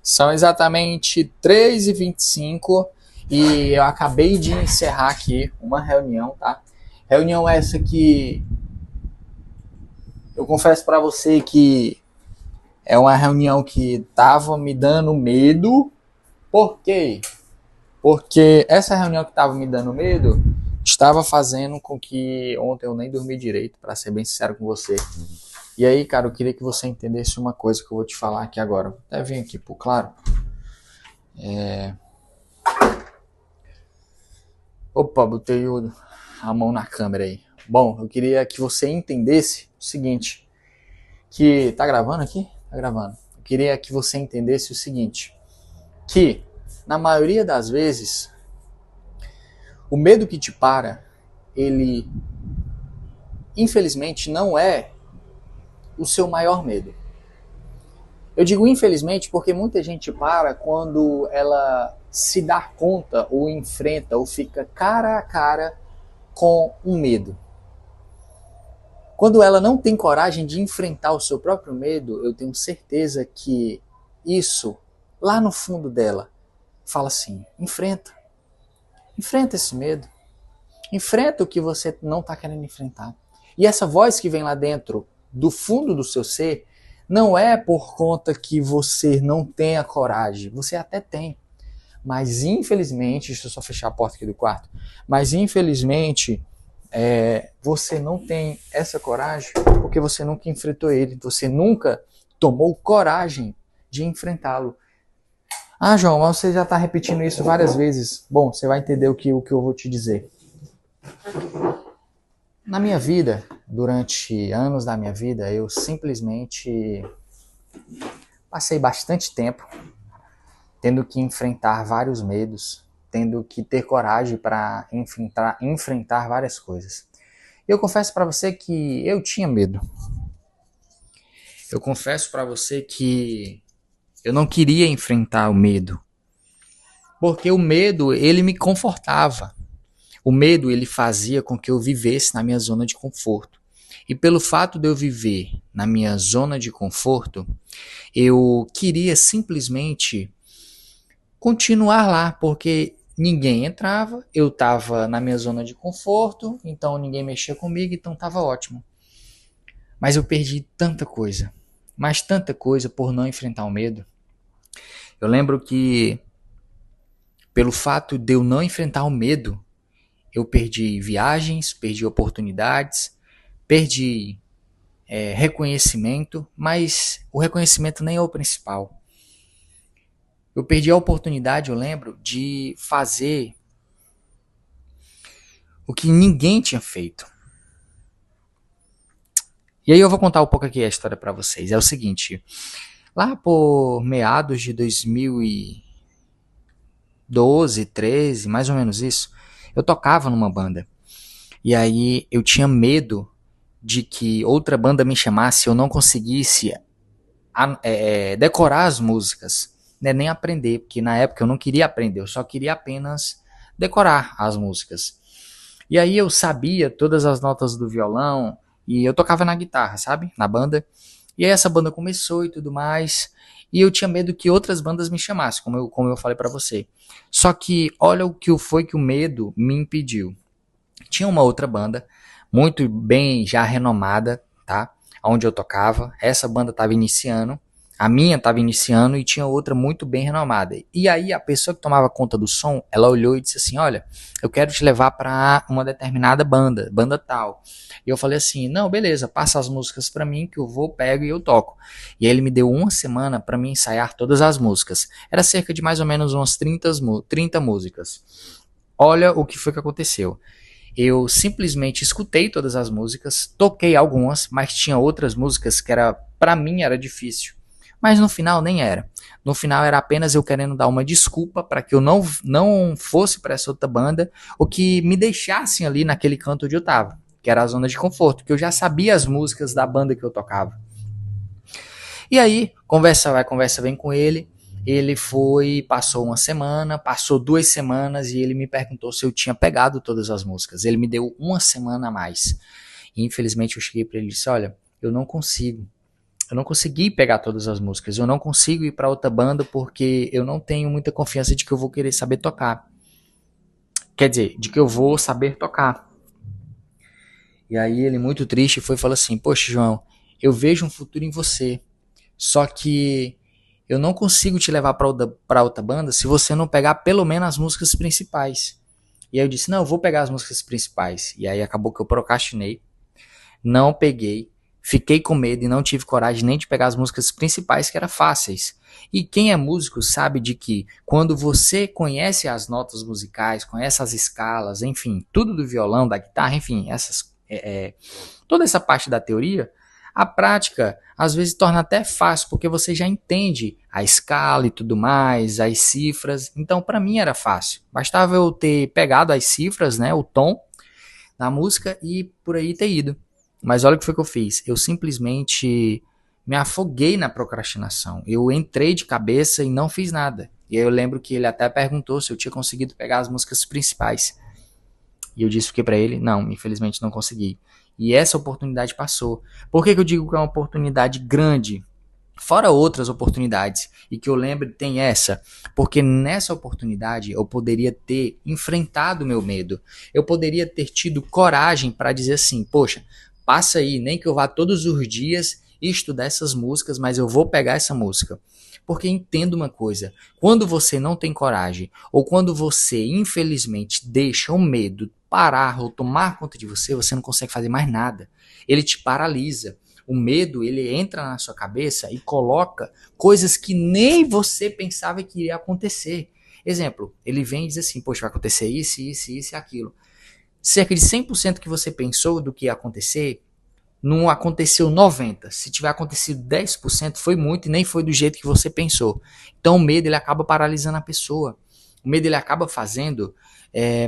São exatamente 3h25 e eu acabei de encerrar aqui uma reunião, tá? Reunião essa que eu confesso para você que é uma reunião que tava me dando medo. Por quê? Porque essa reunião que tava me dando medo estava fazendo com que ontem eu nem dormi direito, para ser bem sincero com você. E aí, cara, eu queria que você entendesse uma coisa que eu vou te falar aqui agora. Vou até vir aqui por claro. Opa, botei a mão na câmera aí. Bom, eu queria que você entendesse o seguinte, que tá gravando aqui? Tá gravando. Eu queria que você entendesse o seguinte, que na maioria das vezes o medo que te para, ele infelizmente não é o seu maior medo. Eu digo infelizmente porque muita gente para quando ela se dá conta ou enfrenta ou fica cara a cara com um medo. Quando ela não tem coragem de enfrentar o seu próprio medo, eu tenho certeza que isso, lá no fundo dela, fala assim, enfrenta. Enfrenta esse medo. Enfrenta o que você não está querendo enfrentar. E essa voz que vem lá dentro, do fundo do seu ser, não é por conta que você não tenha coragem. Você até tem. Mas infelizmente, deixa eu só fechar a porta aqui do quarto, mas infelizmente você não tem essa coragem porque você nunca enfrentou ele, você nunca tomou coragem de enfrentá-lo. Ah, João, mas você já está repetindo isso várias vezes. Bom, você vai entender o que eu vou te dizer. Na minha vida, durante anos da minha vida, eu simplesmente passei bastante tempo tendo que enfrentar vários medos, tendo que ter coragem para enfrentar várias coisas. Eu confesso para você que eu tinha medo. Eu confesso para você que eu não queria enfrentar o medo, porque o medo, ele me confortava. O medo, ele fazia com que eu vivesse na minha zona de conforto. E pelo fato de eu viver na minha zona de conforto, eu queria simplesmente continuar lá, porque ninguém entrava, eu estava na minha zona de conforto, então ninguém mexia comigo, então estava ótimo. Mas eu perdi tanta coisa, mas tanta coisa por não enfrentar o medo. Eu lembro que, pelo fato de eu não enfrentar o medo, eu perdi viagens, perdi oportunidades, perdi reconhecimento, mas o reconhecimento nem é o principal. Eu perdi a oportunidade, eu lembro, de fazer o que ninguém tinha feito. E aí eu vou contar um pouco aqui a história para vocês. É o seguinte, lá por meados de 2012, 13, mais ou menos isso, eu tocava numa banda. E aí eu tinha medo de que outra banda me chamasse e eu não conseguisse decorar as músicas, né? Nem aprender, porque na época eu não queria aprender, eu só queria apenas decorar as músicas. E aí eu sabia todas as notas do violão e eu tocava na guitarra, sabe? Na banda. E aí essa banda começou e tudo mais. E eu tinha medo que outras bandas me chamassem, como eu falei pra você. Só que olha o que foi que o medo me impediu. Tinha uma outra banda, muito bem já renomada, tá? Onde eu tocava. Essa banda estava iniciando. A minha estava iniciando e tinha outra muito bem renomada. E aí a pessoa que tomava conta do som, ela olhou e disse assim, olha, eu quero te levar para uma determinada banda, banda tal. E eu falei assim, não, beleza, passa as músicas para mim que eu vou, pego e eu toco. E aí ele me deu uma semana para mim ensaiar todas as músicas. Era cerca de mais ou menos umas 30 músicas. Olha o que foi que aconteceu. Eu simplesmente escutei todas as músicas, toquei algumas, mas tinha outras músicas que para mim era difícil. Mas no final nem era. No final era apenas eu querendo dar uma desculpa para que eu não fosse para essa outra banda, ou que me deixassem ali naquele canto onde eu estava, que era a zona de conforto, que eu já sabia as músicas da banda que eu tocava. E aí, conversa vai, conversa vem com ele. Ele foi, passou uma semana, passou 2 semanas e ele me perguntou se eu tinha pegado todas as músicas. Ele me deu uma semana a mais. E infelizmente eu cheguei para ele e disse, olha, eu não consigo. Eu não consegui pegar todas as músicas. Eu não consigo ir para outra banda porque eu não tenho muita confiança de que eu vou querer saber tocar. Quer dizer, de que eu vou saber tocar. E aí ele, muito triste, foi e falou assim: poxa, João, eu vejo um futuro em você. Só que eu não consigo te levar para outra banda se você não pegar pelo menos as músicas principais. E aí eu disse: não, eu vou pegar as músicas principais. E aí acabou que eu procrastinei. Não peguei, fiquei com medo e não tive coragem nem de pegar as músicas principais, que eram fáceis. E quem é músico sabe de que quando você conhece as notas musicais, conhece as escalas, enfim, tudo do violão, da guitarra, enfim, toda essa parte da teoria, a prática às vezes torna até fácil, porque você já entende a escala e tudo mais, as cifras. Então, para mim era fácil. Bastava eu ter pegado as cifras, né, o tom da música e por aí ter ido. Mas olha o que foi que eu fiz. Eu simplesmente me afoguei na procrastinação. Eu entrei de cabeça e não fiz nada. E aí eu lembro que ele até perguntou se eu tinha conseguido pegar as músicas principais. E eu disse o que para ele? Não, infelizmente não consegui. E essa oportunidade passou. Por que eu digo que é uma oportunidade grande? Fora outras oportunidades, e que eu lembro tem essa, porque nessa oportunidade eu poderia ter enfrentado o meu medo, eu poderia ter tido coragem para dizer assim: poxa, passa aí, nem que eu vá todos os dias estudar essas músicas, mas eu vou pegar essa música. Porque entenda uma coisa, quando você não tem coragem, ou quando você infelizmente deixa o medo parar ou tomar conta de você, você não consegue fazer mais nada, ele te paralisa. O medo, ele entra na sua cabeça e coloca coisas que nem você pensava que iria acontecer. Exemplo, ele vem e diz assim: poxa, vai acontecer isso, isso, isso e aquilo. Cerca de 100% que você pensou do que ia acontecer, não aconteceu 90%. Se tiver acontecido 10%, foi muito e nem foi do jeito que você pensou. Então o medo, ele acaba paralisando a pessoa. O medo, ele acaba fazendo,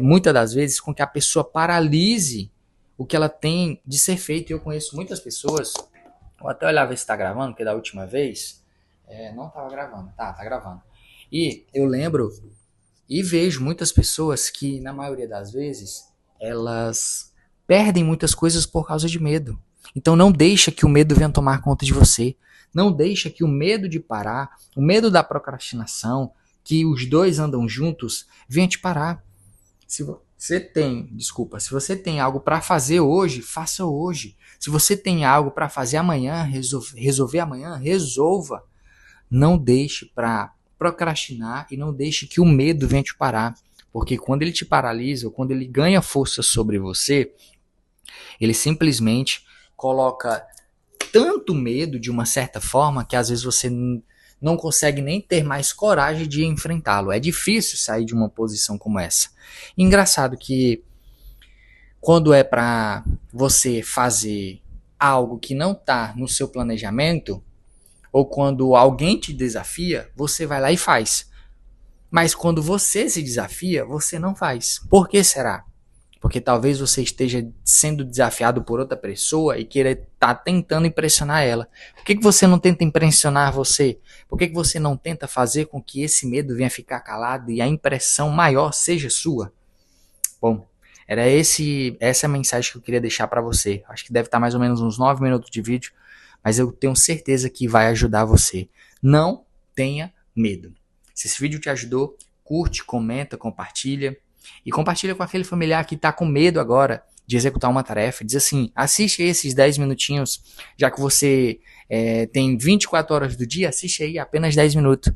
muitas das vezes, com que a pessoa paralise o que ela tem de ser feito. E eu conheço muitas pessoas, vou até olhar ver se tá gravando, porque da última vez não tava gravando. Tá gravando. E eu lembro e vejo muitas pessoas que, na maioria das vezes, elas perdem muitas coisas por causa de medo. Então não deixa que o medo venha tomar conta de você. Não deixa que o medo de parar, o medo da procrastinação, que os dois andam juntos, venha te parar. Se se você tem algo para fazer hoje, faça hoje. Se você tem algo para fazer amanhã, resolver amanhã, resolva. Não deixe para procrastinar e não deixe que o medo venha te parar. Porque quando ele te paralisa, ou quando ele ganha força sobre você, ele simplesmente coloca tanto medo de uma certa forma que às vezes você não consegue nem ter mais coragem de enfrentá-lo. É difícil sair de uma posição como essa. Engraçado que quando é para você fazer algo que não está no seu planejamento, ou quando alguém te desafia, você vai lá e faz. Mas quando você se desafia, você não faz. Por que será? Porque talvez você esteja sendo desafiado por outra pessoa e queira estar tentando impressionar ela. Por que você não tenta impressionar você? Por que você não tenta fazer com que esse medo venha ficar calado e a impressão maior seja sua? Bom, era essa a mensagem que eu queria deixar para você. Acho que deve estar mais ou menos uns 9 minutos de vídeo, mas eu tenho certeza que vai ajudar você. Não tenha medo. Se esse vídeo te ajudou, curte, comenta, compartilha. E compartilha com aquele familiar que está com medo agora de executar uma tarefa. Diz assim: assiste aí esses 10 minutinhos, já que você tem 24 horas do dia, assiste aí apenas 10 minutos.